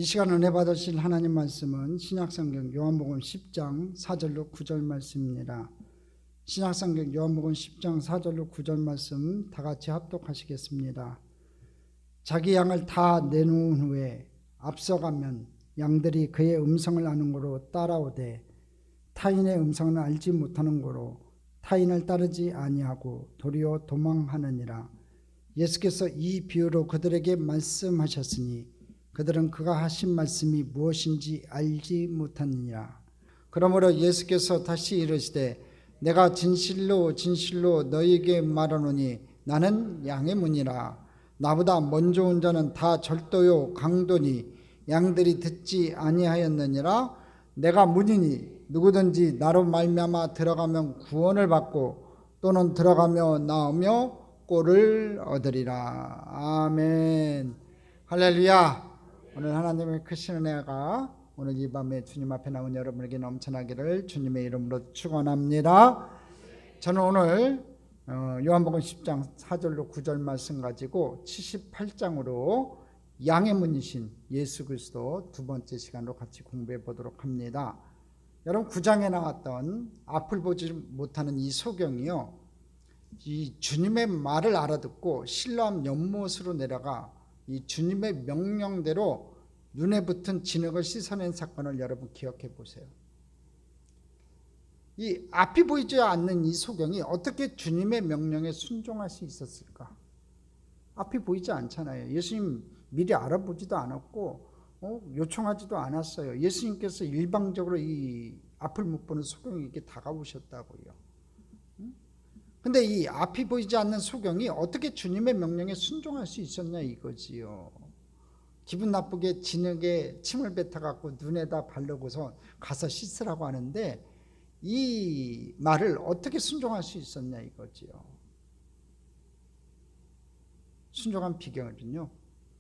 이 시간 은혜 받으실 하나님 말씀은 신약성경 요한복음 10장 4절로 9절 말씀입니다. 신약성경 요한복음 10장 4절로 9절 말씀 다 같이 합독하시겠습니다. 자기 양을 다 내놓은 후에 앞서가면 양들이 그의 음성을 아는 고로 따라오되 타인의 음성은 알지 못하는 고로 타인을 따르지 아니하고 도리어 도망하느니라. 예수께서 이 비유로 그들에게 말씀하셨으니 그들은 그가 하신 말씀이 무엇인지 알지 못하느니라. 그러므로 예수께서 다시 이르시되 내가 진실로 진실로 너희에게 말하노니 나는 양의 문이라. 나보다 먼저 온 자는 다 절도요 강도니 양들이 듣지 아니하였느니라. 내가 문이니 누구든지 나로 말미암아 들어가면 구원을 받고 또는 들어가며 나오며 꼴을 얻으리라. 아멘. 할렐루야. 오늘 하나님의 크신 은혜가 오늘 이 밤에 주님 앞에 나온 여러분에게 넘쳐나기를 주님의 이름으로 축원합니다. 저는 오늘 요한복음 10장 4절로 9절 말씀 가지고 78장으로 양의 문이신 예수 그리스도 두 번째 시간으로 같이 공부해 보도록 합니다. 여러분 9장에 나왔던 앞을 보지 못하는 이 소경이요, 이 주님의 말을 알아듣고 실로암 연못으로 내려가 이 주님의 명령대로 눈에 붙은 진흙을 씻어낸 사건을 여러분 기억해 보세요. 이 앞이 보이지 않는 이 소경이 어떻게 주님의 명령에 순종할 수 있었을까? 앞이 보이지 않잖아요. 예수님 미리 알아보지도 않았고 요청하지도 않았어요. 예수님께서 일방적으로 이 앞을 못 보는 소경에게 다가오셨다고요. 근데 이 앞이 보이지 않는 소경이 어떻게 주님의 명령에 순종할 수 있었냐 이거지요. 기분 나쁘게 진흙에 침을 뱉어갖고 눈에다 바르고서 가서 씻으라고 하는데 이 말을 어떻게 순종할 수 있었냐 이거지요. 순종한 비결은요,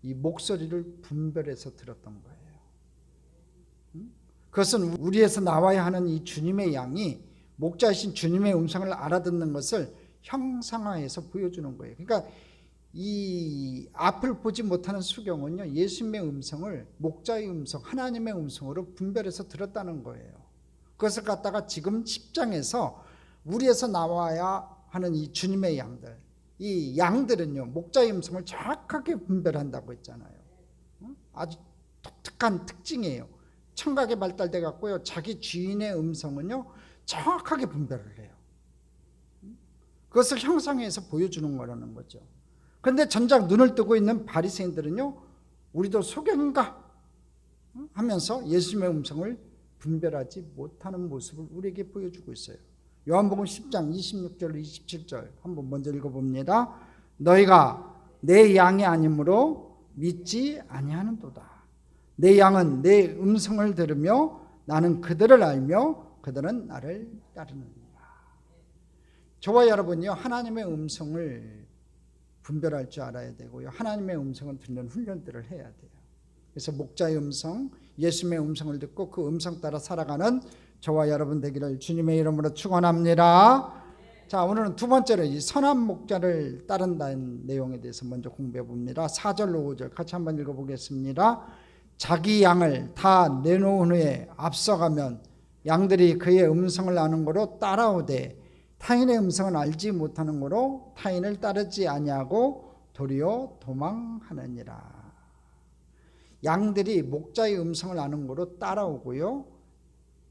이 목소리를 분별해서 들었던 거예요. 그것은 우리에서 나와야 하는 이 주님의 양이 목자이신 주님의 음성을 알아듣는 것을 형상화해서 보여주는 거예요. 그러니까 이 앞을 보지 못하는 수경은요, 예수님의 음성을 목자의 음성, 하나님의 음성으로 분별해서 들었다는 거예요. 그것을 갖다가 지금 10장에서 우리에서 나와야 하는 이 주님의 양들, 이 양들은요 목자의 음성을 정확하게 분별한다고 했잖아요. 아주 독특한 특징이에요. 청각에 발달돼 갖고요, 자기 주인의 음성은요 정확하게 분별을 해요. 그것을 형상해서 보여주는 거라는 거죠. 그런데 전작 눈을 뜨고 있는 바리새인들은요, 우리도 소경인가 하면서 예수님의 음성을 분별하지 못하는 모습을 우리에게 보여주고 있어요. 요한복음 10장 26절 27절 한번 먼저 읽어봅니다. 너희가 내 양이 아니므로 믿지 아니하는도다. 내 양은 내 음성을 들으며 나는 그들을 알며 그들은 나를 따르느니라. 저와 여러분이요, 하나님의 음성을 분별할 줄 알아야 되고요, 하나님의 음성을 듣는 훈련들을 해야 돼요. 그래서 목자의 음성, 예수님의 음성을 듣고 그 음성 따라 살아가는 저와 여러분 되기를 주님의 이름으로 축원합니다. 자, 오늘은 두 번째로 이 선한 목자를 따른다는 내용에 대해서 먼저 공부해 봅니다. 4절로 5절 같이 한번 읽어보겠습니다. 자기 양을 다 내놓은 후에 앞서가면 양들이 그의 음성을 아는 거로 따라오되 타인의 음성은 알지 못하는 거로 타인을 따르지 아니하고 도리어 도망하느니라. 양들이 목자의 음성을 아는 거로 따라오고요,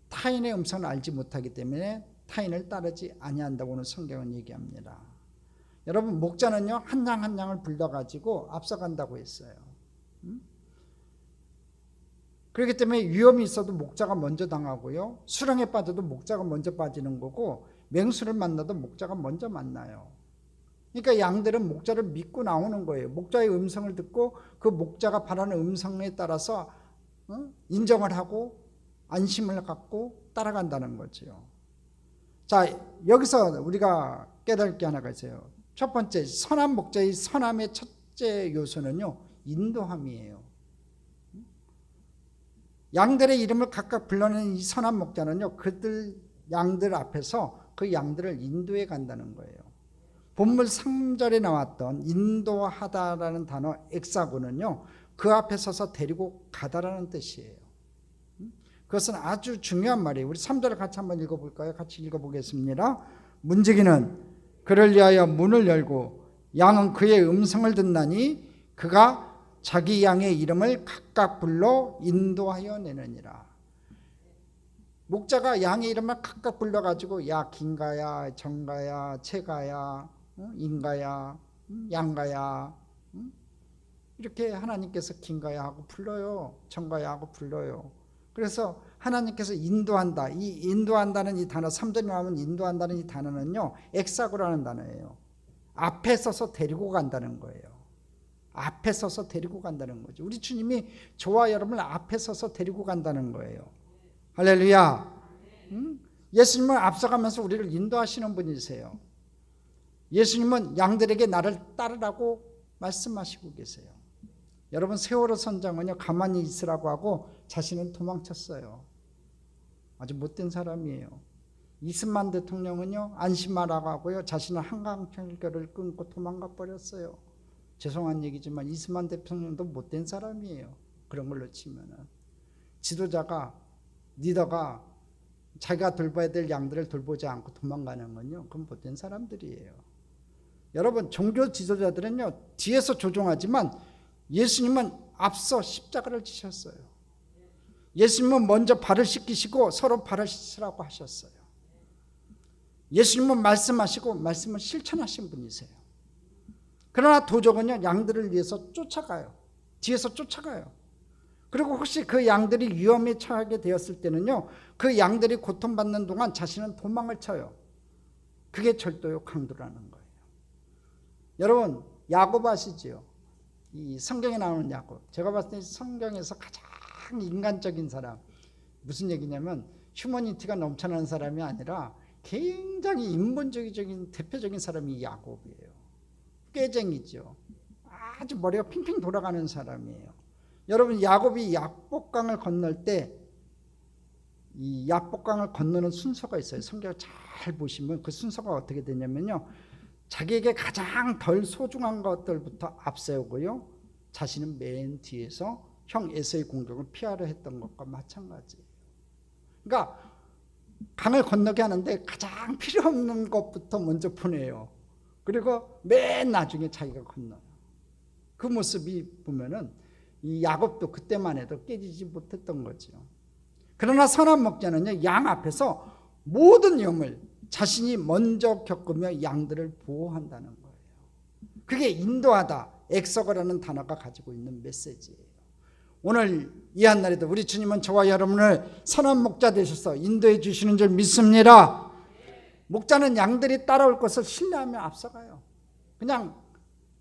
타인의 음성을 알지 못하기 때문에 타인을 따르지 아니한다고는 성경은 얘기합니다. 여러분, 목자는요 한 양 한 양을 불러가지고 앞서간다고 했어요. 그렇기 때문에 위험이 있어도 목자가 먼저 당하고요, 수렁에 빠져도 목자가 먼저 빠지는 거고, 맹수를 만나도 목자가 먼저 만나요. 그러니까 양들은 목자를 믿고 나오는 거예요. 목자의 음성을 듣고 그 목자가 바라는 음성에 따라서 인정을 하고 안심을 갖고 따라간다는 거죠. 자, 여기서 우리가 깨달을 게 하나가 있어요. 첫 번째, 선한 목자의 선함의 첫째 요소는요, 인도함이에요. 양들의 이름을 각각 불러내는 이 선한 목자는요, 그들 양들 앞에서 그 양들을 인도해 간다는 거예요. 본문 3절에 나왔던 인도하다라는 단어 엑사고는요, 그 앞에 서서 데리고 가다라는 뜻이에요. 그것은 아주 중요한 말이에요. 우리 3절을 같이 한번 읽어볼까요? 같이 읽어보겠습니다. 문지기는 그를 위하여 문을 열고 양은 그의 음성을 듣나니 그가 자기 양의 이름을 각각 불러 인도하여 내느니라. 목자가 양의 이름을 각각 불러가지고 야 긴가야 정가야 채가야 인가야 양가야 이렇게 하나님께서 긴가야 하고 불러요. 정가야 하고 불러요. 그래서 하나님께서 인도한다. 이 인도한다는 이 단어 3절에 나오면 인도한다는 이 단어는요 엑사고라는 단어예요. 앞에 서서 데리고 간다는 거예요. 앞에 서서 데리고 간다는 거죠. 우리 주님이 저와 여러분을 앞에 서서 데리고 간다는 거예요. 할렐루야. 예수님은 앞서가면서 우리를 인도하시는 분이세요. 예수님은 양들에게 나를 따르라고 말씀하시고 계세요. 여러분 세월호 선장은요 가만히 있으라고 하고 자신은 도망쳤어요. 아주 못된 사람이에요. 이승만 대통령은요 안심하라고 하고요 자신은 한강철교를 끊고 도망가 버렸어요. 죄송한 얘기지만 이승만 대통령도 못된 사람이에요. 그런 걸로 치면은 지도자가 리더가 자기가 돌봐야 될 양들을 돌보지 않고 도망가는 건요 그건 못된 사람들이에요. 여러분 종교 지도자들은요 뒤에서 조종하지만 예수님은 앞서 십자가를 지셨어요. 예수님은 먼저 발을 씻기시고 서로 발을 씻으라고 하셨어요. 예수님은 말씀하시고 말씀을 실천하신 분이세요. 그러나 도적은요 양들을 위해서 쫓아가요. 뒤에서 쫓아가요. 그리고 혹시 그 양들이 위험에 처하게 되었을 때는요 그 양들이 고통받는 동안 자신은 도망을 쳐요. 그게 절도요 강도라는 거예요. 여러분 야곱 아시지요? 이 성경에 나오는 야곱. 제가 봤을 때 성경에서 가장 인간적인 사람. 무슨 얘기냐면 휴머니티가 넘쳐나는 사람이 아니라 굉장히 인본주의적인 대표적인 사람이 야곱이에요. 꾀쟁이죠. 아주 머리가 핑핑 돌아가는 사람이에요. 여러분 야곱이 약복강을 건널 때 이 약복강을 건너는 순서가 있어요. 성경을 잘 보시면 그 순서가 어떻게 되냐면요. 자기에게 가장 덜 소중한 것들부터 앞세우고요. 자신은 맨 뒤에서 형 에서의 공격을 피하려 했던 것과 마찬가지예요. 그러니까 강을 건너게 하는데 가장 필요 없는 것부터 먼저 보내요. 그리고 맨 나중에 자기가 건너요. 그 모습이 보면은 이 야곱도 그때만 해도 깨지지 못했던 거죠. 그러나 선한 목자는요 양 앞에서 모든 위험을 자신이 먼저 겪으며 양들을 보호한다는 거예요. 그게 인도하다, 엑서거라는 단어가 가지고 있는 메시지예요. 오늘 이 한날에도 우리 주님은 저와 여러분을 선한 목자 되셔서 인도해 주시는 줄 믿습니다. 목자는 양들이 따라올 것을 신뢰하며 앞서가요. 그냥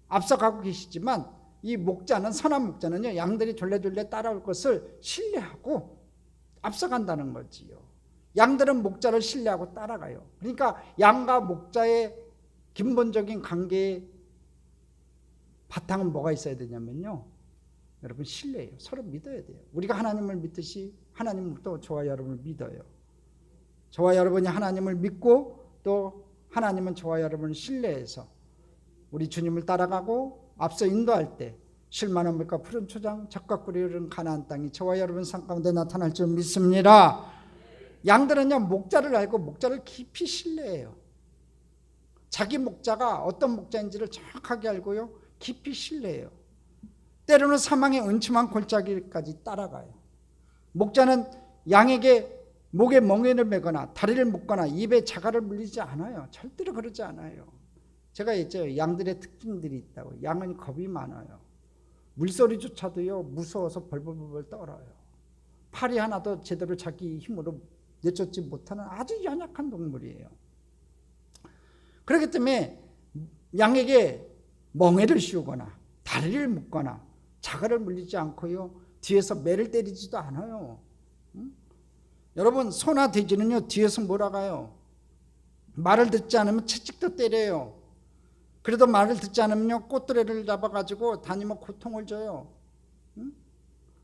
앞서가고 계시지만 이 목자는 선한 목자는요 양들이 졸래졸래 따라올 것을 신뢰하고 앞서간다는 거지요. 양들은 목자를 신뢰하고 따라가요. 그러니까 양과 목자의 근본적인 관계의 바탕은 뭐가 있어야 되냐면요. 여러분 신뢰예요. 서로 믿어야 돼요. 우리가 하나님을 믿듯이 하나님은 또 저와 여러분을 믿어요. 저와 여러분이 하나님을 믿고 또 하나님은 저와 여러분을 신뢰해서 우리 주님을 따라가고 앞서 인도할 때 쉴만한 물과 푸른 초장 적과 꿀이 흐르는 가나안 땅이 저와 여러분 삶 가운데 나타날 줄 믿습니다. 양들은요 목자를 알고 목자를 깊이 신뢰해요. 자기 목자가 어떤 목자인지를 정확하게 알고요 깊이 신뢰해요. 때로는 사망의 은침한 골짜기까지 따라가요. 목자는 양에게 목에 멍에를 매거나 다리를 묶거나 입에 자갈을 물리지 않아요. 절대로 그러지 않아요. 제가 했죠. 양들의 특징들이 있다고. 양은 겁이 많아요. 물소리조차도요 무서워서 벌벌벌 떨어요. 팔이 하나도 제대로 자기 힘으로 내쫓지 못하는 아주 연약한 동물이에요. 그렇기 때문에 양에게 멍에를 씌우거나 다리를 묶거나 자갈을 물리지 않고요 뒤에서 매를 때리지도 않아요. 여러분 소나 돼지는요 뒤에서 몰아가요. 말을 듣지 않으면 채찍도 때려요. 그래도 말을 듣지 않으면요 꽃두레를 잡아가지고 다니며 고통을 줘요.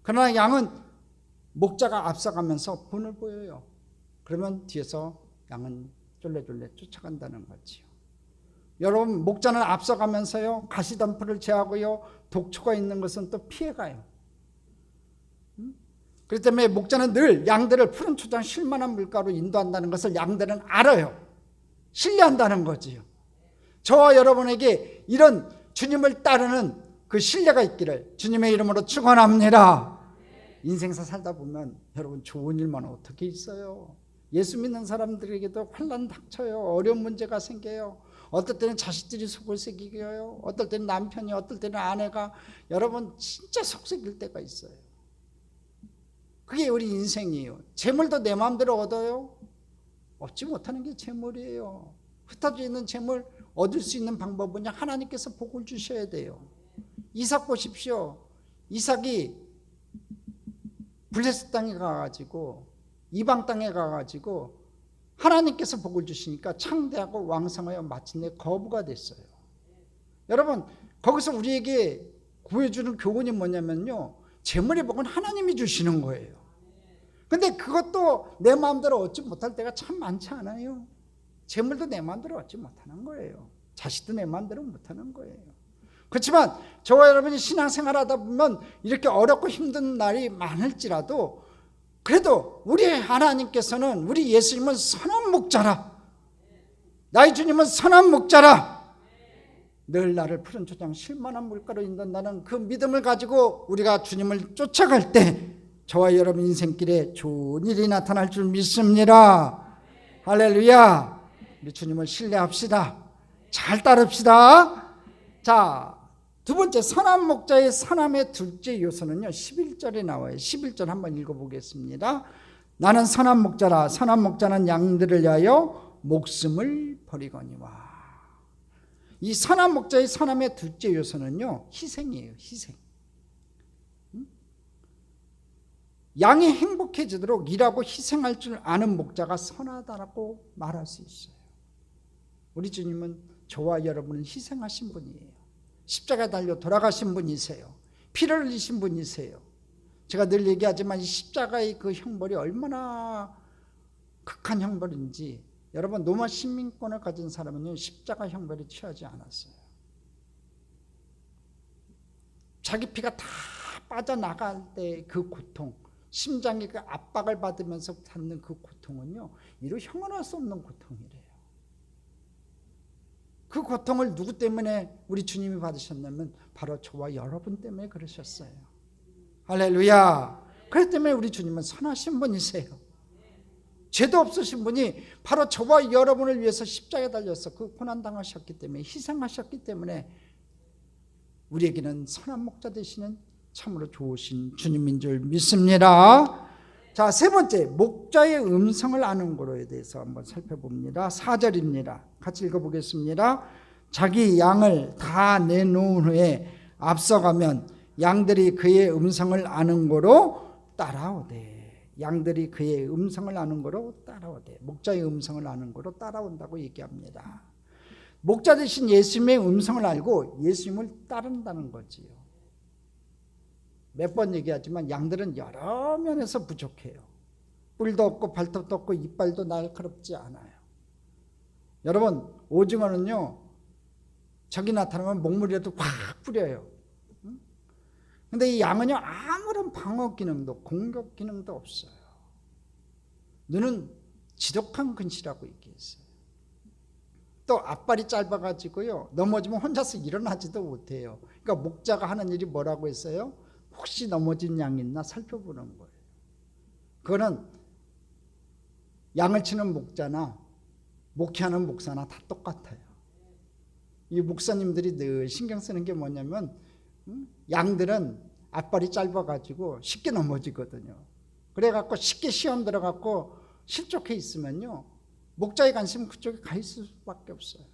그러나 양은 목자가 앞서가면서 본을 보여요. 그러면 뒤에서 양은 쫄래쫄래 쫓아간다는 거지요. 여러분, 목자는 앞서가면서요, 가시덤불을 제하고요, 독초가 있는 것은 또 피해가요. 그렇기 때문에 목자는 늘 양들을 푸른 초장 쉴만한 물가로 인도한다는 것을 양들은 알아요. 신뢰한다는 거지요. 저와 여러분에게 이런 주님을 따르는 그 신뢰가 있기를 주님의 이름으로 축원합니다. 인생사 살다 보면 여러분, 좋은 일만 어떻게 있어요. 예수 믿는 사람들에게도 환난 닥쳐요. 어려운 문제가 생겨요. 어떨 때는 자식들이 속을 새기고요, 어떨 때는 남편이, 어떨 때는 아내가, 여러분 진짜 속 새길 때가 있어요. 그게 우리 인생이에요. 재물도 내 마음대로 얻어요? 얻지 못하는 게 재물이에요. 흩어져 있는 재물 얻을 수 있는 방법은요, 하나님께서 복을 주셔야 돼요. 이삭 보십시오. 이삭이 블레셋 땅에 가가지고, 이방 땅에 가가지고 하나님께서 복을 주시니까 창대하고 왕성하여 마침내 거부가 됐어요. 여러분, 거기서 우리에게 구해주는 교훈이 뭐냐면요, 재물의 복은 하나님이 주시는 거예요. 근데 그것도 내 마음대로 얻지 못할 때가 참 많지 않아요? 재물도 내 마음대로 얻지 못하는 거예요. 자식도 내 마음대로 못하는 거예요. 그렇지만 저와 여러분이 신앙생활하다 보면 이렇게 어렵고 힘든 날이 많을지라도, 그래도 우리 하나님께서는, 우리 예수님은 선한 목자라, 나의 주님은 선한 목자라, 늘 나를 푸른 초장 쉴만한 물가로 인도한다는 그 믿음을 가지고 우리가 주님을 쫓아갈 때 저와 여러분 인생길에 좋은 일이 나타날 줄 믿습니다. 할렐루야. 우리 주님을 신뢰합시다. 잘 따릅시다. 자, 두 번째, 선한 목자의 선함의 둘째 요소는요, 11절에 나와요. 11절 한번 읽어보겠습니다. 나는 선한 목자라. 선한 목자는 양들을 위하여 목숨을 버리거니와. 이 선한 목자의 선함의 둘째 요소는요, 희생이에요. 희생. 양이 행복해지도록 일하고 희생할 줄 아는 목자가 선하다라고 말할 수 있어요. 우리 주님은 저와 여러분을 희생하신 분이에요. 십자가에 달려 돌아가신 분이세요. 피를 흘리신 분이세요. 제가 늘 얘기하지만 이 십자가의 그 형벌이 얼마나 극한 형벌인지, 여러분, 로마 시민권을 가진 사람은요, 십자가 형벌에 취하지 않았어요. 자기 피가 다 빠져나갈 때 그 고통, 심장의 그 압박을 받으면서 받는 그 고통은요, 이루 형언할 수 없는 고통이래요. 그 고통을 누구 때문에 우리 주님이 받으셨냐면 바로 저와 여러분 때문에 그러셨어요. 할렐루야. 그렇기 때문에 우리 주님은 선하신 분이세요. 죄도 없으신 분이 바로 저와 여러분을 위해서 십자가에 달려서 그 고난당하셨기 때문에, 희생하셨기 때문에 우리에게는 선한 목자 되시는 참으로 좋으신 주님인 줄 믿습니다. 자, 세 번째, 목자의 음성을 아는 거로에 대해서 한번 살펴봅니다. 4절입니다. 같이 읽어보겠습니다. 자기 양을 다 내놓은 후에 앞서가면 양들이 그의 음성을 아는 거로 따라오되. 양들이 그의 음성을 아는 거로 따라오되. 목자의 음성을 아는 거로 따라온다고 얘기합니다. 목자 되신 예수님의 음성을 알고 예수님을 따른다는 거지요. 몇 번 얘기하지만 양들은 여러 면에서 부족해요. 뿔도 없고 발톱도 없고 이빨도 날카롭지 않아요. 여러분, 오징어는요, 적이 나타나면 목물이라도 확 뿌려요. 근데 이 양은요, 아무런 방어 기능도 공격 기능도 없어요. 눈은 지독한 근시라고 얘기했어요. 또 앞발이 짧아가지고요, 넘어지면 혼자서 일어나지도 못해요. 그러니까 목자가 하는 일이 뭐라고 했어요? 혹시 넘어진 양이 있나 살펴보는 거예요. 그거는 양을 치는 목자나 목회하는 목사나 다 똑같아요. 이 목사님들이 늘 신경 쓰는 게 뭐냐면, 양들은 앞발이 짧아가지고 쉽게 넘어지거든요. 그래갖고 쉽게 시험 들어갖고 실족해 있으면요, 목자의 관심은 그쪽에 가 있을 수밖에 없어요.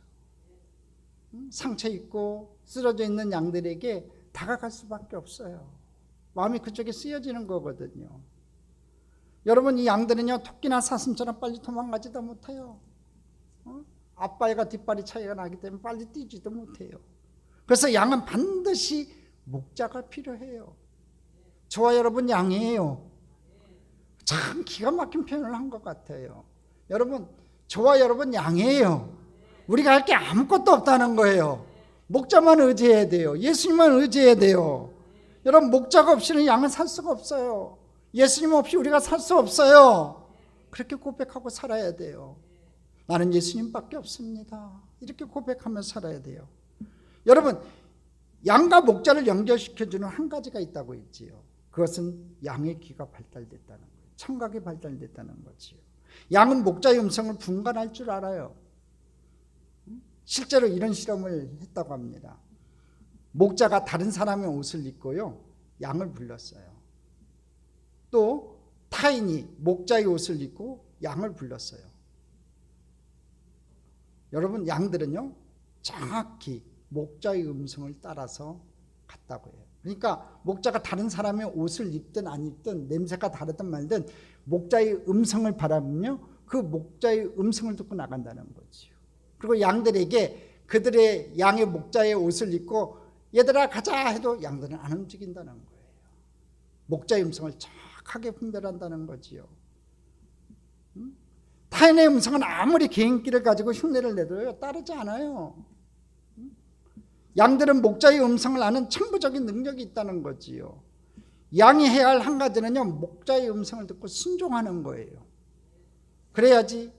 상처 있고 쓰러져 있는 양들에게 다가갈 수밖에 없어요. 마음이 그쪽에 쓰여지는 거거든요. 여러분, 이 양들은요, 토끼나 사슴처럼 빨리 도망가지도 못해요. 앞발과 뒷발이 차이가 나기 때문에 빨리 뛰지도 못해요. 그래서 양은 반드시 목자가 필요해요. 저와 여러분 양이에요. 참 기가 막힌 표현을 한 것 같아요. 여러분, 저와 여러분 양이에요. 우리가 할 게 아무것도 없다는 거예요. 목자만 의지해야 돼요. 예수님만 의지해야 돼요. 여러분, 목자가 없이는 양은 살 수가 없어요. 예수님 없이 우리가 살 수 없어요. 그렇게 고백하고 살아야 돼요. 나는 예수님밖에 없습니다. 이렇게 고백하며 살아야 돼요. 여러분, 양과 목자를 연결시켜주는 한 가지가 있다고 했지요. 그것은 양의 귀가 발달됐다는 거예요. 청각이 발달됐다는 거지요. 양은 목자의 음성을 분간할 줄 알아요. 실제로 이런 실험을 했다고 합니다. 목자가 다른 사람의 옷을 입고요, 양을 불렀어요. 또 타인이 목자의 옷을 입고 양을 불렀어요. 여러분, 양들은요 정확히 목자의 음성을 따라서 갔다고 해요. 그러니까 목자가 다른 사람의 옷을 입든 안 입든 냄새가 다르든 말든 목자의 음성을 바라보며 그 목자의 음성을 듣고 나간다는 거지요. 그리고 양들에게 그들의 양의 목자의 옷을 입고 얘들아 가자 해도 양들은 안 움직인다는 거예요. 목자의 음성을 정확하게 분별한다는 거지요. 타인의 음성은 아무리 개인기를 가지고 흉내를 내도요 따르지 않아요. 양들은 목자의 음성을 아는 천부적인 능력이 있다는 거지요. 양이 해야 할 한 가지는요, 목자의 음성을 듣고 순종하는 거예요. 그래야지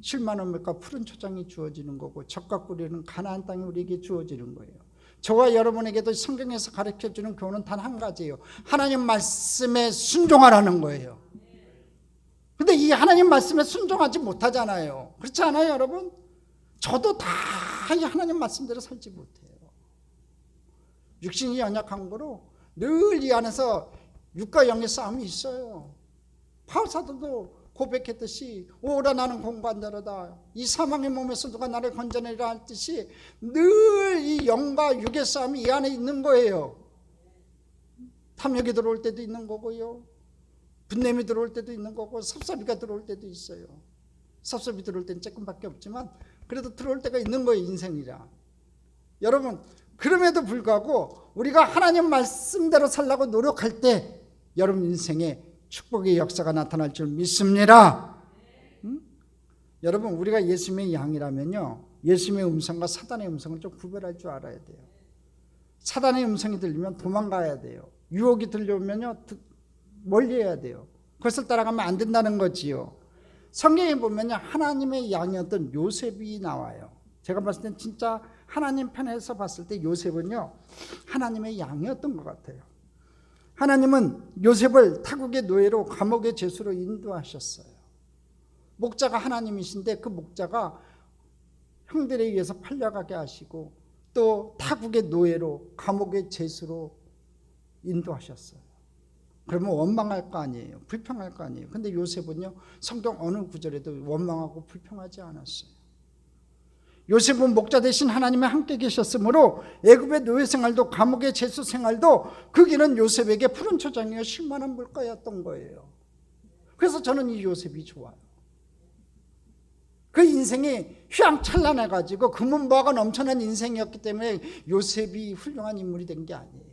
7만 원물과 푸른 초장이 주어지는 거고 젖과 꿀이는 가나안 땅이 우리에게 주어지는 거예요. 저와 여러분에게도 성경에서 가르쳐주는 교훈은 단 한 가지예요. 하나님 말씀에 순종하라는 거예요. 근데 이 하나님 말씀에 순종하지 못하잖아요. 그렇지 않아요, 여러분? 저도 다 이 하나님 말씀대로 살지 못해요. 육신이 연약한 거로 늘 이 안에서 육과 영의 싸움이 있어요. 바울사도도 고백했듯이 오라 나는 공고한 자로다. 이 사망의 몸에서 누가 나를 건져내리라 할 듯이 늘 이 영과 육의 싸움이 이 안에 있는 거예요. 탐욕이 들어올 때도 있는 거고요, 분냄이 들어올 때도 있는 거고, 섭섭이가 들어올 때도 있어요. 섭섭이 들어올 때는 조금밖에 없지만 그래도 들어올 때가 있는 거예요, 인생이라. 여러분, 그럼에도 불구하고 우리가 하나님 말씀대로 살려고 노력할 때 여러분 인생에 축복의 역사가 나타날 줄 믿습니다. 여러분, 우리가 예수님의 양이라면요, 예수님의 음성과 사단의 음성을 좀 구별할 줄 알아야 돼요. 사단의 음성이 들리면 도망가야 돼요. 유혹이 들려오면요 멀리해야 돼요. 그것을 따라가면 안 된다는 거지요. 성경에 보면요, 하나님의 양이었던 요셉이 나와요. 제가 봤을 땐 진짜 하나님 편에서 봤을 때 요셉은요 하나님의 양이었던 것 같아요. 하나님은 요셉을 타국의 노예로 감옥의 죄수로 인도하셨어요. 목자가 하나님이신데 그 목자가 형들에 의해서 팔려가게 하시고 또 타국의 노예로 감옥의 죄수로 인도하셨어요. 그러면 원망할 거 아니에요. 불평할 거 아니에요. 근데 요셉은요 성경 어느 구절에도 원망하고 불평하지 않았어요. 요셉은 목자 대신 하나님의 함께 계셨으므로 애굽의 노예 생활도 감옥의 죄수 생활도 그 길은 요셉에게 푸른 초장이요 쉴만한 물가였던 거예요. 그래서 저는 이 요셉이 좋아요. 그 인생이 휘황찬란해가지고 금은보화가 넘쳐난 인생이었기 때문에 요셉이 훌륭한 인물이 된 게 아니에요.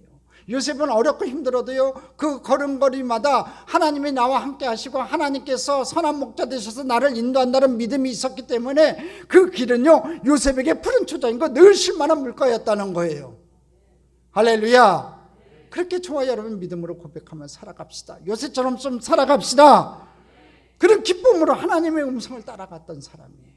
요셉은 어렵고 힘들어도요 그 걸음걸이마다 하나님이 나와 함께 하시고 하나님께서 선한 목자 되셔서 나를 인도한다는 믿음이 있었기 때문에 그 길은요 요셉에게 푸른 초장이고 늘 쉴만한 물가였다는 거예요. 할렐루야. 그렇게 저와 여러분 믿음으로 고백하며 살아갑시다. 요셉처럼 좀 살아갑시다. 그런 기쁨으로 하나님의 음성을 따라갔던 사람이에요.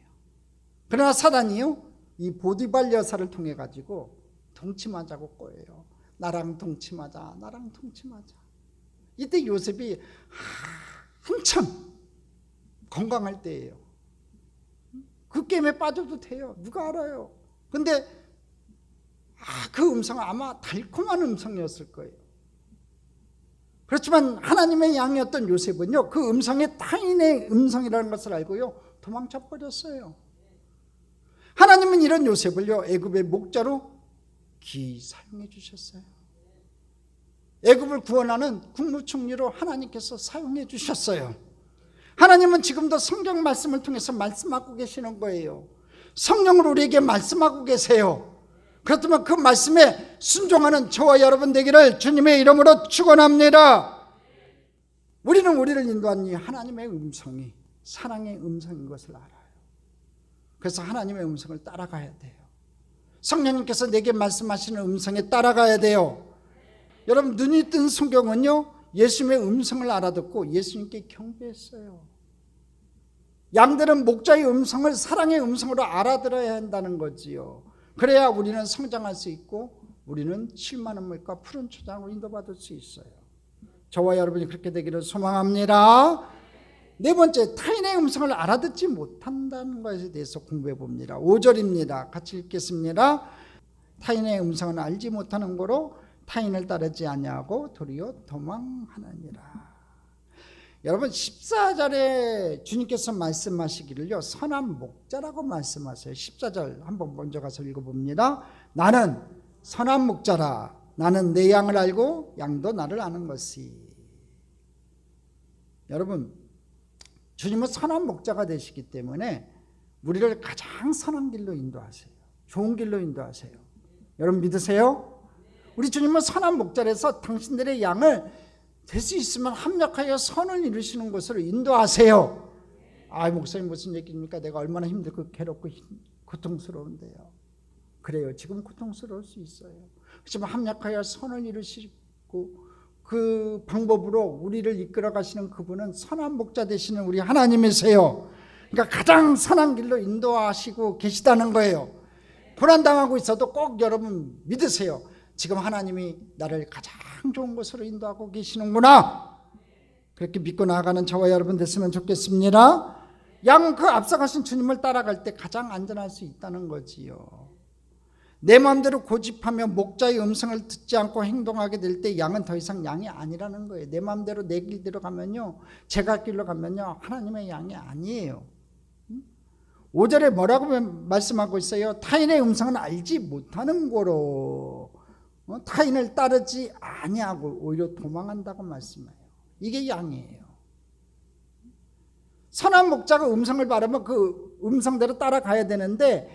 그러나 사단이요 이 보디발 여사를 통해 가지고 동침하자고 꼬여요. 나랑 동침하자, 나랑 동침하자. 이때 요셉이 한참 건강할 때예요. 그 게임에 빠져도 돼요. 누가 알아요? 근데 그 음성은 아마 달콤한 음성이었을 거예요. 그렇지만 하나님의 양이었던 요셉은요 그 음성이 타인의 음성이라는 것을 알고요 도망쳐 버렸어요. 하나님은 이런 요셉을요 애굽의 목자로 귀히 사용해 주셨어요. 애굽을 구원하는 국무총리로 하나님께서 사용해 주셨어요. 하나님은 지금도 성경 말씀을 통해서 말씀하고 계시는 거예요. 성령으로 우리에게 말씀하고 계세요. 그렇다면 그 말씀에 순종하는 저와 여러분 되기를 주님의 이름으로 축원합니다. 우리는 우리를 인도한 이 하나님의 음성이 사랑의 음성인 것을 알아요. 그래서 하나님의 음성을 따라가야 돼요. 성령님께서 내게 말씀하시는 음성에 따라가야 돼요. 여러분, 눈이 뜬 순경은요, 예수님의 음성을 알아듣고 예수님께 경배했어요. 양들은 목자의 음성을 사랑의 음성으로 알아들어야 한다는 거지요. 그래야 우리는 성장할 수 있고 우리는 7만 원 물가 푸른 초장으로 인도받을 수 있어요. 저와 여러분이 그렇게 되기를 소망합니다. 네 번째, 타인의 음성을 알아듣지 못한다는 것에 대해서 공부해 봅니다. 5절입니다. 같이 읽겠습니다. 타인의 음성을 알지 못하는 거로 타인을 따르지 아니하고 도리어 도망하느니라. 여러분, 14절에 주님께서 말씀하시기를요, 선한 목자라고 말씀하세요. 14절 한번 먼저 가서 읽어봅니다. 나는 선한 목자라. 나는 내 양을 알고 양도 나를 아는 것이. 여러분, 주님은 선한 목자가 되시기 때문에 우리를 가장 선한 길로 인도하세요. 좋은 길로 인도하세요. 여러분 믿으세요? 우리 주님은 선한 목자라서 당신들의 양을 될 수 있으면 합력하여 선을 이루시는 곳으로 인도하세요. 아, 목사님 무슨 얘기입니까? 내가 얼마나 힘들고 괴롭고 고통스러운데요. 그래요. 지금 고통스러울 수 있어요. 하지만 합력하여 선을 이루시고 그 방법으로 우리를 이끌어 가시는 그분은 선한 목자 되시는 우리 하나님이세요. 그러니까 가장 선한 길로 인도하시고 계시다는 거예요. 고난당하고 있어도 꼭 여러분 믿으세요. 지금 하나님이 나를 가장 좋은 곳으로 인도하고 계시는구나. 그렇게 믿고 나아가는 저와 여러분 됐으면 좋겠습니다. 양 그 앞서가신 주님을 따라갈 때 가장 안전할 수 있다는 거지요. 내 마음대로 고집하며 목자의 음성을 듣지 않고 행동하게 될 때 양은 더 이상 양이 아니라는 거예요. 내 마음대로 내 길대로 가면요, 제가 길로 가면요, 하나님의 양이 아니에요. 5절에 뭐라고 말씀하고 있어요? 타인의 음성은 알지 못하는 거로 타인을 따르지 아니하고 오히려 도망한다고 말씀해요. 이게 양이에요. 선한 목자가 음성을 바라면 그 음성대로 따라가야 되는데,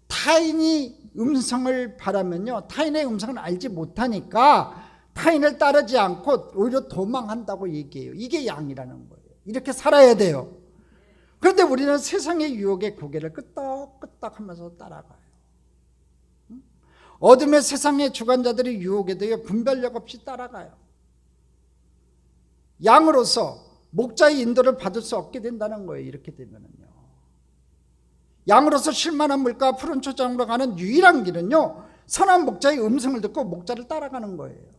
타인이 음성을 바라면요, 타인의 음성을 알지 못하니까 타인을 따르지 않고 오히려 도망한다고 얘기해요. 이게 양이라는 거예요. 이렇게 살아야 돼요. 그런데 우리는 세상의 유혹에 고개를 끄덕끄덕 하면서 따라가요. 어둠의 세상의 주관자들의 유혹에도 분별력 없이 따라가요. 양으로서 목자의 인도를 받을 수 없게 된다는 거예요. 이렇게 되면은요, 양으로서 쉴만한 물과 푸른 초장으로 가는 유일한 길은요, 선한 목자의 음성을 듣고 목자를 따라가는 거예요.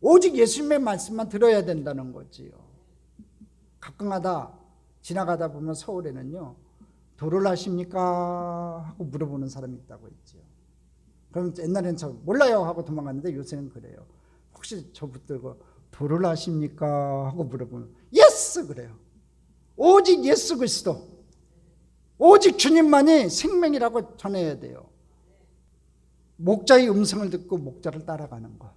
오직 예수님의 말씀만 들어야 된다는 거지요. 가끔가다 지나가다 보면 서울에는요, 도를 아십니까? 하고 물어보는 사람이 있다고 했죠. 그럼 옛날에는 저 몰라요 하고 도망갔는데 요새는 그래요. 혹시 저 붙들고 도를 아십니까? 하고 물어보면 예스 그래요. 오직 예수 그리스도, 오직 주님만이 생명이라고 전해야 돼요. 목자의 음성을 듣고 목자를 따라가는 것,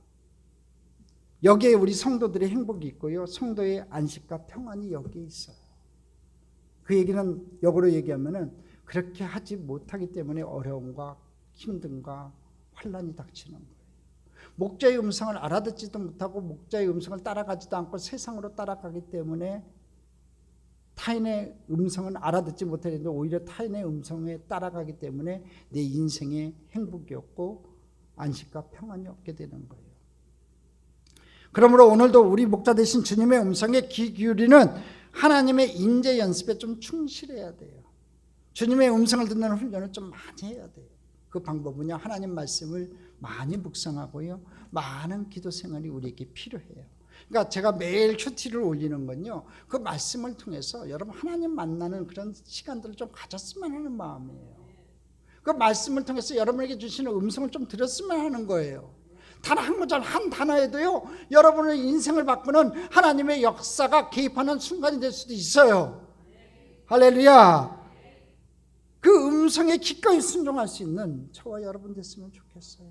여기에 우리 성도들의 행복이 있고요, 성도의 안식과 평안이 여기에 있어요. 그 얘기는 역으로 얘기하면은 그렇게 하지 못하기 때문에 어려움과 힘듦과 환란이 닥치는 거예요. 목자의 음성을 알아듣지도 못하고 목자의 음성을 따라가지도 않고 세상으로 따라가기 때문에 타인의 음성은 알아듣지 못하는데 오히려 타인의 음성에 따라가기 때문에 내 인생에 행복이 없고 안식과 평안이 없게 되는 거예요. 그러므로 오늘도 우리 목자 되신 주님의 음성에 귀 기울이는 하나님의 인재 연습에 좀 충실해야 돼요. 주님의 음성을 듣는 훈련을 좀 많이 해야 돼요. 그 방법은요, 하나님 말씀을 많이 묵상하고요, 많은 기도 생활이 우리에게 필요해요. 그러니까 제가 매일 큐티를 올리는 건요, 그 말씀을 통해서 여러분 하나님 만나는 그런 시간들을 좀 가졌으면 하는 마음이에요. 그 말씀을 통해서 여러분에게 주시는 음성을 좀 들었으면 하는 거예요. 단 한 구절 한 단어에도요, 여러분의 인생을 바꾸는 하나님의 역사가 개입하는 순간이 될 수도 있어요. 할렐루야. 그 음성에 기꺼이 순종할 수 있는 저와 여러분 됐으면 좋겠어요.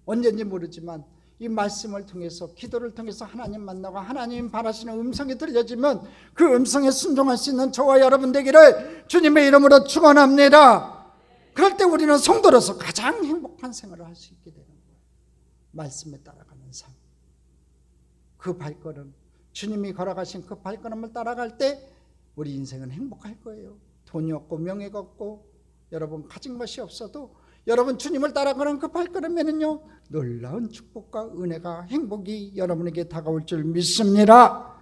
언제인지 모르지만 이 말씀을 통해서, 기도를 통해서 하나님 만나고 하나님 바라시는 음성이 들려지면 그 음성에 순종할 수 있는 저와 여러분 되기를 주님의 이름으로 축원합니다. 그럴 때 우리는 성도로서 가장 행복한 생활을 할 수 있게 되는 거예요. 말씀에 따라가는 삶, 그 발걸음, 주님이 걸어가신 그 발걸음을 따라갈 때 우리 인생은 행복할 거예요. 돈이 없고 명예가 없고 여러분 가진 것이 없어도 여러분 주님을 따라가는 그 발걸음에는요 놀라운 축복과 은혜가 행복이 여러분에게 다가올 줄 믿습니다.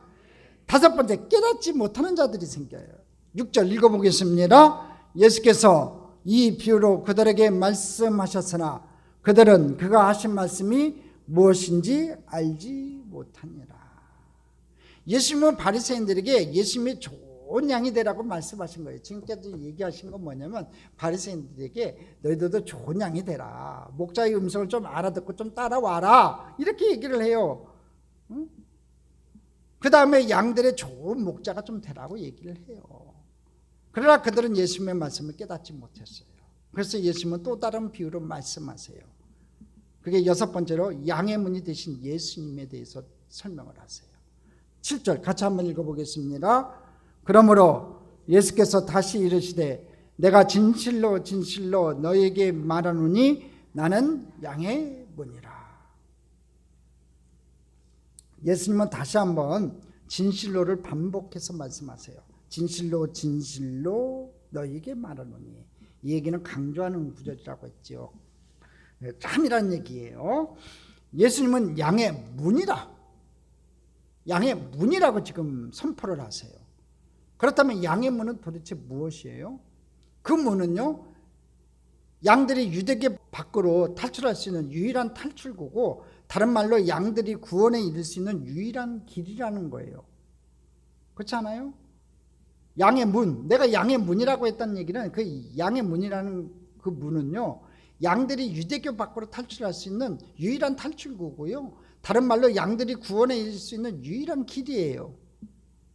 다섯 번째, 깨닫지 못하는 자들이 생겨요. 6절 읽어보겠습니다. 예수께서 이 비유로 그들에게 말씀하셨으나 그들은 그가 하신 말씀이 무엇인지 알지 못하니라. 예수님은 바리새인들에게 예수님이 좋은 양이 되라고 말씀하신 거예요. 지금까지 얘기하신 건 뭐냐면 바리새인들에게 너희들도 좋은 양이 되라. 목자의 음성을 좀 알아듣고 좀 따라와라. 이렇게 얘기를 해요. 응? 그 다음에 양들의 좋은 목자가 좀 되라고 얘기를 해요. 그러나 그들은 예수님의 말씀을 깨닫지 못했어요. 그래서 예수님은 또 다른 비유로 말씀하세요. 그게 여섯 번째로 양의 문이 되신 예수님에 대해서 설명을 하세요. 7절 같이 한번 읽어보겠습니다. 그러므로 예수께서 다시 이르시되 내가 진실로 진실로 너에게 말하노니 나는 양의 문이라. 예수님은 다시 한번 진실로를 반복해서 말씀하세요. 진실로 진실로 너에게 말하노니. 이 얘기는 강조하는 구절이라고 했죠. 참이라는 얘기예요. 예수님은 양의 문이라. 양의 문이라고 지금 선포를 하세요. 그렇다면 양의 문은 도대체 무엇이에요? 그 문은요, 양들이 유대계 밖으로 탈출할 수 있는 유일한 탈출구고, 다른 말로 양들이 구원에 이를 수 있는 유일한 길이라는 거예요. 그렇지 않아요? 양의 문, 내가 양의 문이라고 했다는 얘기는 그 양의 문이라는 그 문은요, 양들이 유대교 밖으로 탈출할 수 있는 유일한 탈출구고요, 다른 말로 양들이 구원에 이를 수 있는 유일한 길이에요.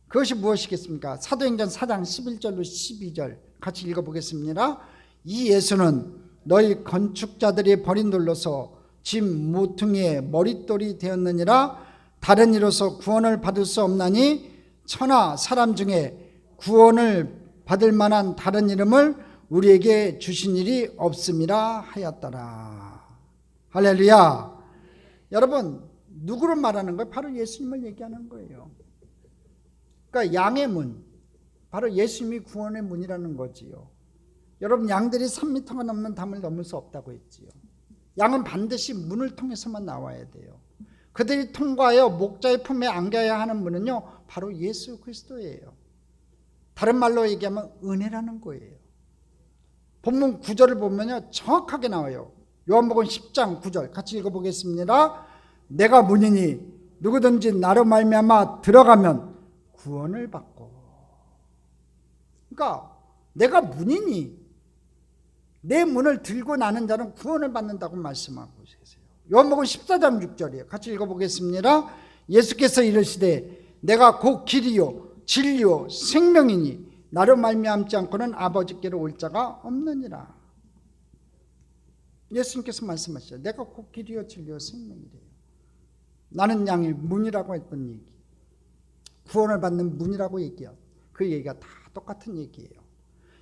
그것이 무엇이겠습니까? 사도행전 4장 11절로 12절 같이 읽어보겠습니다. 이 예수는 너희 건축자들이 버린 돌로서 집 모퉁이의 머릿돌이 되었느니라. 다른 이로서 구원을 받을 수 없나니 천하 사람 중에 구원을 받을 만한 다른 이름을 우리에게 주신 일이 없음이라 하였더라. 할렐루야. 여러분, 누구를 말하는 거예요? 바로 예수님을 얘기하는 거예요. 그러니까 양의 문, 바로 예수님이 구원의 문이라는 거지요. 여러분, 양들이 3m가 넘는 담을 넘을 수 없다고 했지요. 양은 반드시 문을 통해서만 나와야 돼요. 그들이 통과하여 목자의 품에 안겨야 하는 문은요, 바로 예수 그리스도예요. 다른 말로 얘기하면 은혜라는 거예요. 본문 9절을 보면요, 정확하게 나와요. 요한복음 10장 9절 같이 읽어보겠습니다. 내가 문이니 누구든지 나로 말미암아 들어가면 구원을 받고. 그러니까 내가 문이니 내 문을 들고 나는 자는 구원을 받는다고 말씀하고 계세요. 요한복음 14장 6절이에요. 같이 읽어보겠습니다. 예수께서 이르시되 내가 곧 길이요 진리요 생명이니 나로 말미암지 않고는 아버지께로 올 자가 없느니라. 예수님께서 말씀하셨어요. 내가 곧 길이요 진리요 생명이래요. 나는 양의 문이라고 했던 얘기, 구원을 받는 문이라고 얘기해요. 그 얘기가 다 똑같은 얘기예요.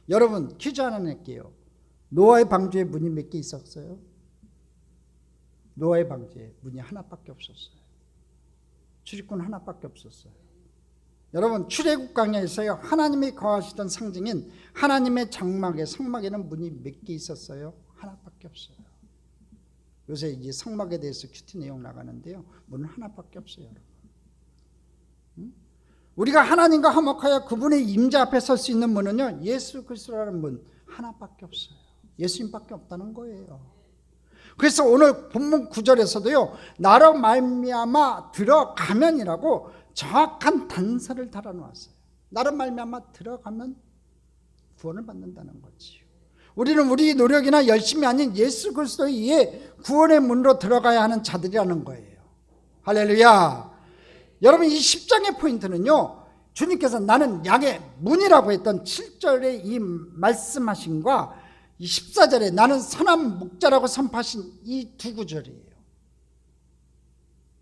여러분, 퀴즈 하나 낼게요. 노아의 방주에 문이 몇 개 있었어요? 노아의 방주에 문이 하나밖에 없었어요. 출입문 하나밖에 없었어요. 여러분, 출애굽 강야에서요, 하나님이 거하시던 상징인 하나님의 장막에, 성막에는 문이 몇 개 있었어요? 하나밖에 없어요. 요새 이제 성막에 대해서 큐티 내용 나가는데요, 문은 하나밖에 없어요, 여러분. 우리가 하나님과 화목하여 그분의 임재 앞에 설 수 있는 문은요, 예수 그리스도라는 문 하나밖에 없어요. 예수님밖에 없다는 거예요. 그래서 오늘 본문 9절에서도요, 나로 말미암아 들어가면이라고 정확한 단서를 달아놓았어요. 나로 말미암아 들어가면 구원을 받는다는 거지요. 우리는 우리 노력이나 열심이 아닌 예수 그리스도에 의해 구원의 문으로 들어가야 하는 자들이라는 거예요. 할렐루야. 여러분, 이 10장의 포인트는요, 주님께서 나는 양의 문이라고 했던 7절의 이 말씀하신과 이 14절에 나는 선한 목자라고 선포하신 이 두 구절이에요.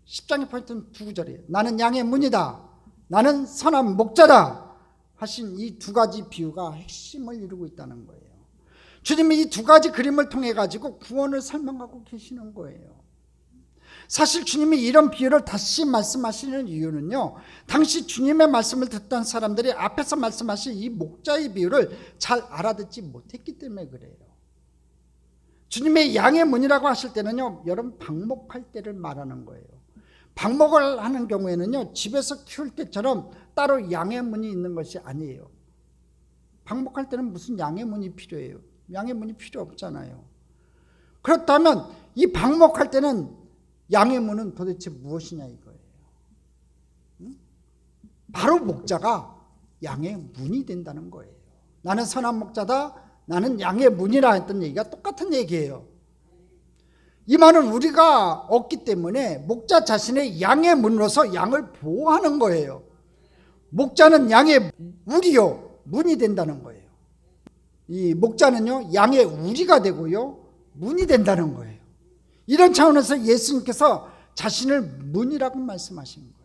10장의 포인트는 두 구절이에요. 나는 양의 문이다, 나는 선한 목자다 하신 이 두 가지 비유가 핵심을 이루고 있다는 거예요. 주님이 이 두 가지 그림을 통해 가지고 구원을 설명하고 계시는 거예요. 사실 주님이 이런 비유를 다시 말씀하시는 이유는요, 당시 주님의 말씀을 듣던 사람들이 앞에서 말씀하신 이 목자의 비유를 잘 알아듣지 못했기 때문에 그래요. 주님의 양의 문이라고 하실 때는요, 여러분 방목할 때를 말하는 거예요. 방목을 하는 경우에는요, 집에서 키울 때처럼 따로 양의 문이 있는 것이 아니에요. 방목할 때는 무슨 양의 문이 필요해요? 양의 문이 필요 없잖아요. 그렇다면 이 방목할 때는 양의 문은 도대체 무엇이냐 이거예요. 바로 목자가 양의 문이 된다는 거예요. 나는 선한 목자다, 나는 양의 문이라 했던 얘기가 똑같은 얘기예요. 이 말은 우리가 없기 때문에 목자 자신의 양의 문으로서 양을 보호하는 거예요. 목자는 양의 우리요, 문이 된다는 거예요. 이 목자는요, 양의 우리가 되고요, 문이 된다는 거예요. 이런 차원에서 예수님께서 자신을 문이라고 말씀하신 거예요.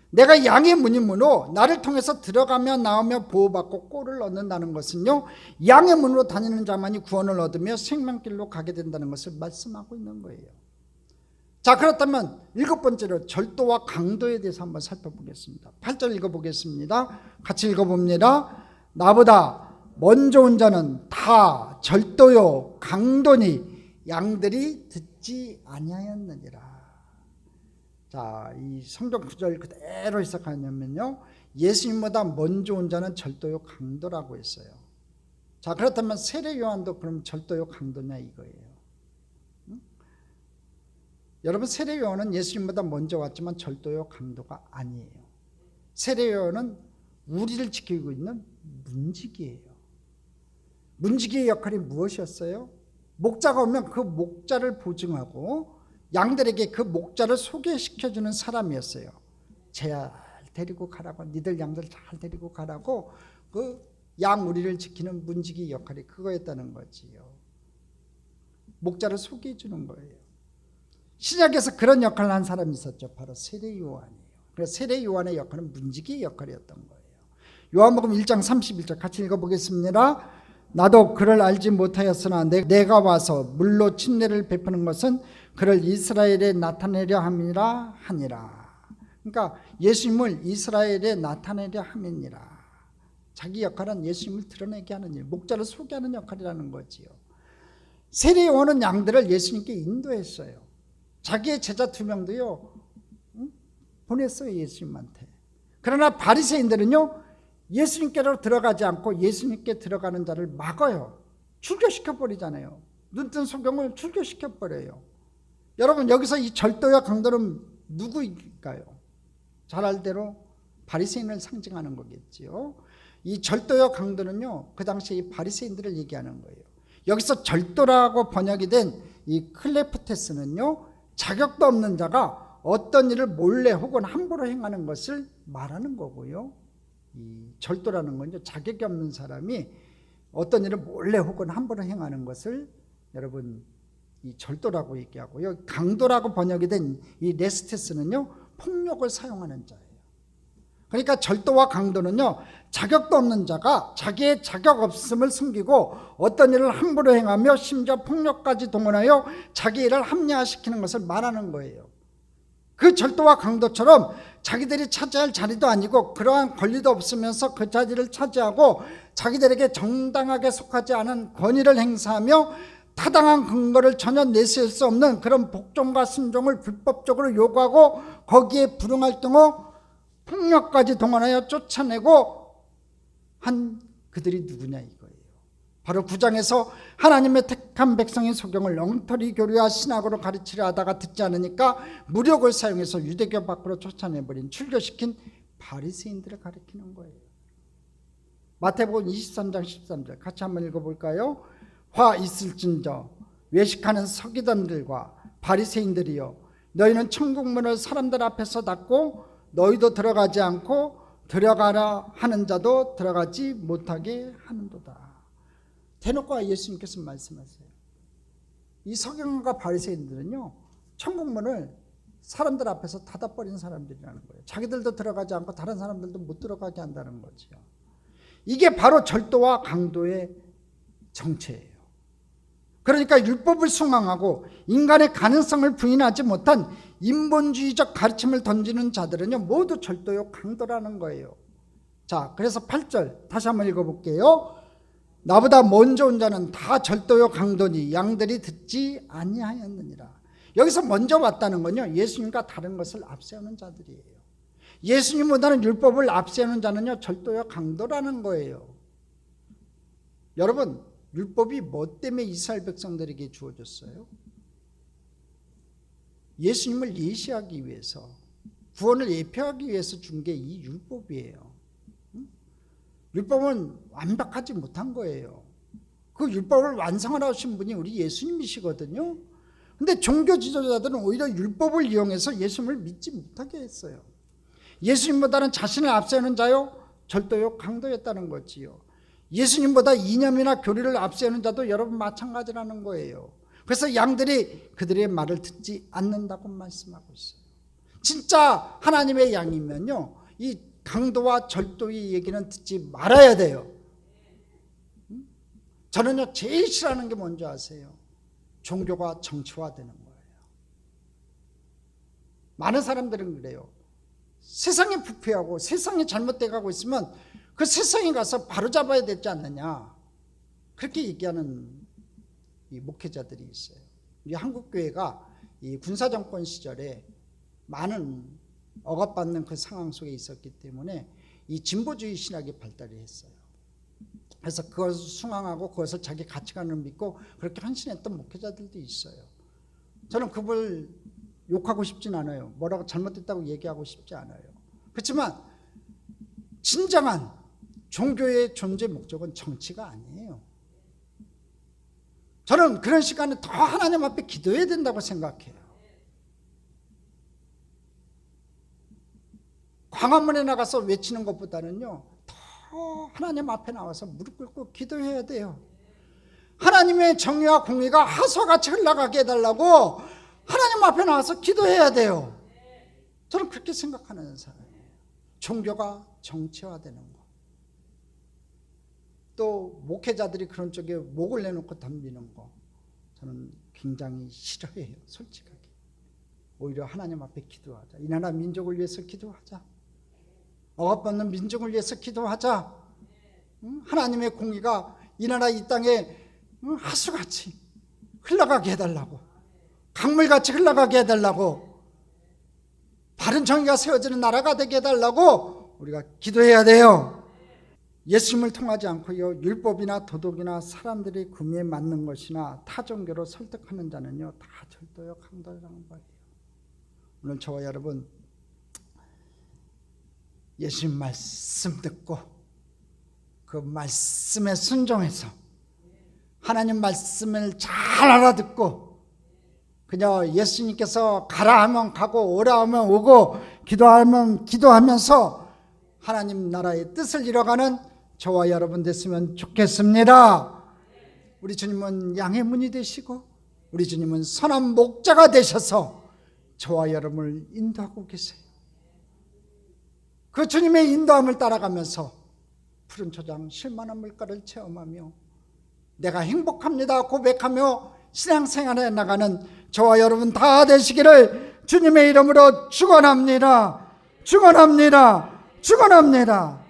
내가 양의 문이므로 나를 통해서 들어가며 나오며 보호받고 꼴을 얻는다는 것은요, 양의 문으로 다니는 자만이 구원을 얻으며 생명길로 가게 된다는 것을 말씀하고 있는 거예요. 자, 그렇다면 7번째로 절도와 강도에 대해서 한번 살펴보겠습니다. 8절 읽어보겠습니다. 같이 읽어봅니다. 나보다 먼저 온 자는 다 절도요 강도니 양들이 듣지 아니하였느니라. 자, 이 성경 구절 그대로 해석하냐면요, 예수님보다 먼저 온 자는 절도요 강도라고 했어요. 자, 그렇다면 세례 요한도 그럼 절도요 강도냐 이거예요. 여러분, 세례 요한은 예수님보다 먼저 왔지만 절도요 강도가 아니에요. 세례 요한은 우리를 지키고 있는 문지기예요. 문지기의 역할이 무엇이었어요? 목자가 오면 그 목자를 보증하고 양들에게 그 목자를 소개시켜주는 사람이었어요. 잘 데리고 가라고, 니들 양들 잘 데리고 가라고 그 양 우리를 지키는 문지기 역할이 그거였다는 거지요. 목자를 소개해 주는 거예요. 신약에서 그런 역할을 한 사람이 있었죠. 바로 세례 요한이에요. 그래서 세례 요한의 역할은 문지기의 역할이었던 거예요. 요한복음 1장 31절 같이 읽어보겠습니다. 나도 그를 알지 못하였으나 내가 와서 물로 침례를 베푸는 것은 그를 이스라엘에 나타내려 함이라 하니라. 그러니까 예수님을 이스라엘에 나타내려 함이니라. 자기 역할은 예수님을 드러내게 하는 일, 목자를 소개하는 역할이라는 거지요. 세례 요한은 양들을 예수님께 인도했어요. 자기의 제자 2명도요 보냈어요, 예수님한테. 그러나 바리새인들은요, 예수님께로 들어가지 않고 예수님께 들어가는 자를 막아요. 출교시켜 버리잖아요. 눈뜬 소경을 출교시켜 버려요. 여러분, 여기서 이 절도와 강도는 누구일까요? 잘 알대로 바리새인을 상징하는 거겠지요. 이 절도와 강도는요, 그 당시에 이 바리새인들을 얘기하는 거예요. 여기서 절도라고 번역이 된 이 클레프테스는요, 자격도 없는 자가 어떤 일을 몰래 혹은 함부로 행하는 것을 말하는 거고요. 이 절도라는 건요, 자격이 없는 사람이 어떤 일을 몰래 혹은 함부로 행하는 것을 여러분 이 절도라고 얘기하고요. 강도라고 번역이 된 이 레스테스는요, 폭력을 사용하는 자예요. 그러니까 절도와 강도는요, 자격도 없는 자가 자기의 자격 없음을 숨기고 어떤 일을 함부로 행하며 심지어 폭력까지 동원하여 자기 일을 합리화시키는 것을 말하는 거예요. 그 절도와 강도처럼 자기들이 차지할 자리도 아니고 그러한 권리도 없으면서 그 자리를 차지하고 자기들에게 정당하게 속하지 않은 권위를 행사하며 타당한 근거를 전혀 내세울 수 없는 그런 복종과 순종을 불법적으로 요구하고 거기에 불응할 경우 폭력까지 동원하여 쫓아내고 한 그들이 누구냐 이거예요. 바로 9장에서 하나님의 택한 백성인 소경을 엉터리 교류와 신학으로 가르치려 하다가 듣지 않으니까 무력을 사용해서 유대교 밖으로 쫓아내버린, 출교시킨 바리새인들을 가리키는 거예요. 마태복음 23장 13절 같이 한번 읽어볼까요? 화 있을진저 외식하는 서기관들과 바리새인들이여, 너희는 천국문을 사람들 앞에서 닫고 너희도 들어가지 않고 들어가라 하는 자도 들어가지 못하게 하는도다. 대놓고 예수님께서 말씀하세요. 이 서기관과 바리새인들은요, 천국문을 사람들 앞에서 닫아버린 사람들이라는 거예요. 자기들도 들어가지 않고 다른 사람들도 못 들어가게 한다는 거죠. 이게 바로 절도와 강도의 정체예요. 그러니까 율법을 숭앙하고 인간의 가능성을 부인하지 못한 인본주의적 가르침을 던지는 자들은요 모두 절도요 강도라는 거예요. 자, 그래서 8절 다시 한번 읽어볼게요. 나보다 먼저 온 자는 다 절도요 강도니 양들이 듣지 아니하였느니라. 여기서 먼저 왔다는 건요 예수님과 다른 것을 앞세우는 자들이에요. 예수님보다는 율법을 앞세우는 자는요 절도요 강도라는 거예요. 여러분, 율법이 뭐 때문에 이스라엘 백성들에게 주어졌어요? 예수님을 예시하기 위해서, 구원을 예표하기 위해서 준 게 이 율법이에요. 율법은 완벽하지 못한 거예요. 그 율법을 완성하신 분이 우리 예수님이시거든요. 근데 종교 지도자들은 오히려 율법을 이용해서 예수님을 믿지 못하게 했어요. 예수님보다는 자신을 앞세우는 자요 절도요 강도였다는 거지요. 예수님보다 이념이나 교리를 앞세우는 자도 여러분 마찬가지라는 거예요. 그래서 양들이 그들의 말을 듣지 않는다고 말씀하고 있어요. 진짜 하나님의 양이면요 이 강도와 절도의 얘기는 듣지 말아야 돼요. 저는요 제일 싫어하는 게 뭔지 아세요? 종교가 정치화되는 거예요. 많은 사람들은 그래요. 세상에 부패하고 세상에 잘못돼 가고 있으면 그 세상에 가서 바로잡아야 되지 않느냐, 그렇게 얘기하는 이 목회자들이 있어요. 우리 한국교회가 이 군사정권 시절에 많은 억압받는 그 상황 속에 있었기 때문에 이 진보주의 신학이 발달을 했어요. 그래서 그것을 숭앙하고 그것을 자기 가치관을 믿고 그렇게 헌신했던 목회자들도 있어요. 저는 그걸 욕하고 싶진 않아요. 뭐라고 잘못됐다고 얘기하고 싶지 않아요. 그렇지만 진정한 종교의 존재 목적은 정치가 아니에요. 저는 그런 시간에 더 하나님 앞에 기도해야 된다고 생각해요. 광화문에 나가서 외치는 것보다는요 더 하나님 앞에 나와서 무릎 꿇고 기도해야 돼요. 하나님의 정의와 공의가 하수같이 흘러가게 해달라고 하나님 앞에 나와서 기도해야 돼요. 저는 그렇게 생각하는 사람이에요. 종교가 정치화되는 거, 또 목회자들이 그런 쪽에 목을 내놓고 덤비는 거, 저는 굉장히 싫어해요. 솔직하게. 오히려 하나님 앞에 기도하자. 이 나라 민족을 위해서 기도하자. 억압받는 민족을 위해서 기도하자. 하나님의 공의가 이 나라 이 땅에 하수같이 흘러가게 해달라고, 강물같이 흘러가게 해달라고, 바른 정의가 세워지는 나라가 되게 해달라고 우리가 기도해야 돼요. 예수님을 통하지 않고요 율법이나 도덕이나 사람들의 구미에 맞는 것이나 타 종교로 설득하는 자는요 다 절도요 강도라는 거예요. 오늘 저와 여러분 예수님 말씀 듣고 그 말씀에 순종해서 하나님 말씀을 잘 알아듣고 그냥 예수님께서 가라 하면 가고 오라 하면 오고 기도하면 기도하면서 하나님 나라의 뜻을 이뤄가는 저와 여러분 됐으면 좋겠습니다. 우리 주님은 양의 문이 되시고 우리 주님은 선한 목자가 되셔서 저와 여러분을 인도하고 계세요. 그 주님의 인도함을 따라가면서 푸른 초장 쉴만한 물가를 체험하며 내가 행복합니다 고백하며 신앙생활에 나가는 저와 여러분 다 되시기를 주님의 이름으로 축원합니다. 축원합니다. 축원합니다.